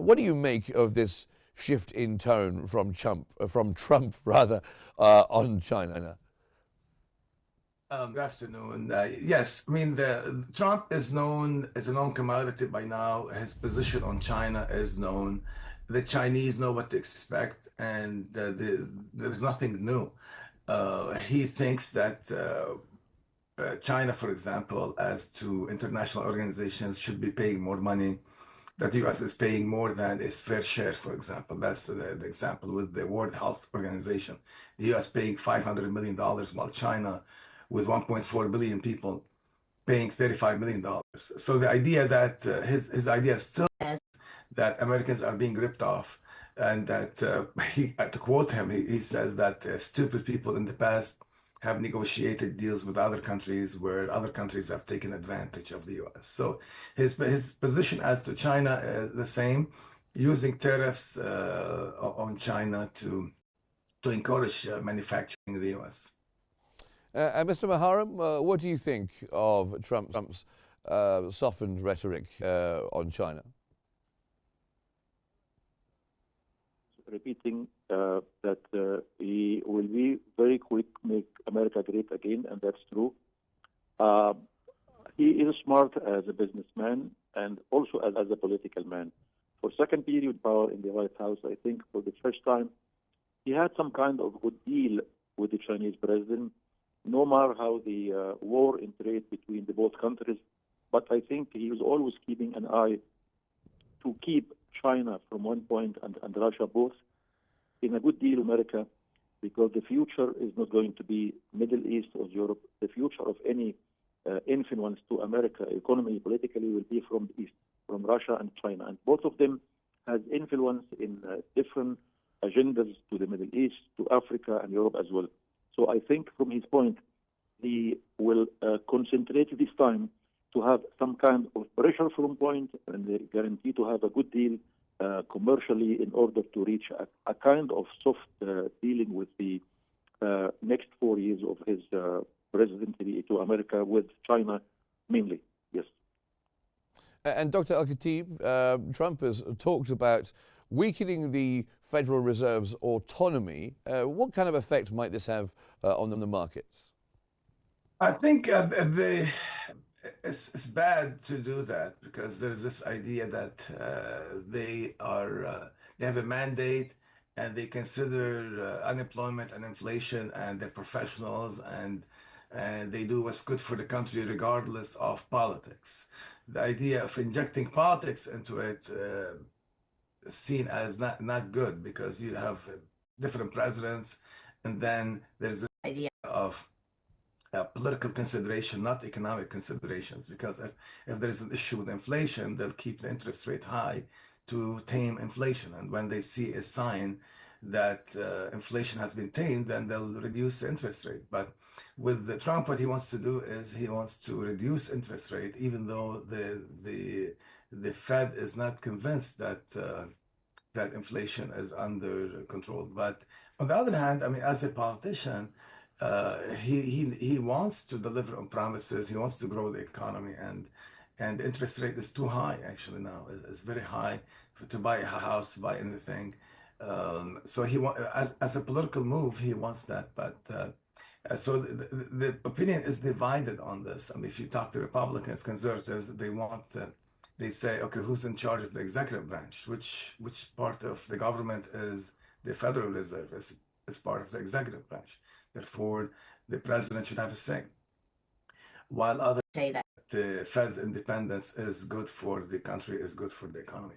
What do you make of this shift in tone from Trump rather, on China? Good afternoon. Yes, I mean the Trump is known as a known commodity by now. His position on China is known. The Chinese know what to expect, and there's nothing new. He thinks that China, for example, as to international organizations, should be paying more money. That the U.S. is paying more than its fair share, for example. That's the example with the World Health Organization. The U.S. paying $500 million, while China, with 1.4 billion people, paying $35 million. So the idea that his idea still is that Americans are being ripped off, and that to quote him, he says that stupid people in the past have negotiated deals with other countries where other countries have taken advantage of the U.S. So his position as to China is the same, using tariffs on China to encourage manufacturing in the U.S. Mr. Muharrem, what do you think of Trump's softened rhetoric on China? Repeating that he will be very quick, make America great again, and that's true. He is smart as a businessman and also as a political man. For second period power in the White House, I think for the first time, he had some kind of good deal with the Chinese president, no matter how the war in trade between the both countries. But I think he was always keeping an eye to keep China from one point and Russia both in a good deal, America, because the future is not going to be Middle East or Europe. The future of any influence to America, economy, politically, will be from the East, from Russia and China. And both of them has influence in different agendas to the Middle East, to Africa and Europe as well. So I think from his point, he will concentrate this time to have some kind of pressure from point and guarantee to have a good deal commercially in order to reach a kind of soft dealing with the next 4 years of his presidency to America with China mainly. Yes. And Dr. Al-Khatib, Trump has talked about weakening the Federal Reserve's autonomy. What kind of effect might this have on the markets? I think it's bad to do that because there's this idea that they have a mandate and they consider unemployment and inflation, and they're professionals, and they do what's good for the country regardless of politics. The idea of injecting politics into it is seen as not good because you have different presidents, and then there's this idea of political consideration, not economic considerations, because if there is an issue with inflation, they'll keep the interest rate high to tame inflation. And when they see a sign that inflation has been tamed, then they'll reduce the interest rate. But with Trump, what he wants to do is he wants to reduce interest rate, even though the Fed is not convinced that that inflation is under control. But on the other hand, I mean, as a politician, he wants to deliver on promises. He wants to grow the economy, and interest rate is too high actually now. It's very high to buy a house, to buy anything. So as a political move, he wants that. But so the opinion is divided on this. I mean, if you talk to Republicans, conservatives, they say, okay, who's in charge of the executive branch? Which part of the government is the Federal Reserve? Is part of the executive branch. Therefore, the president should have a say. While others say that the Fed's independence is good for the country, is good for the economy.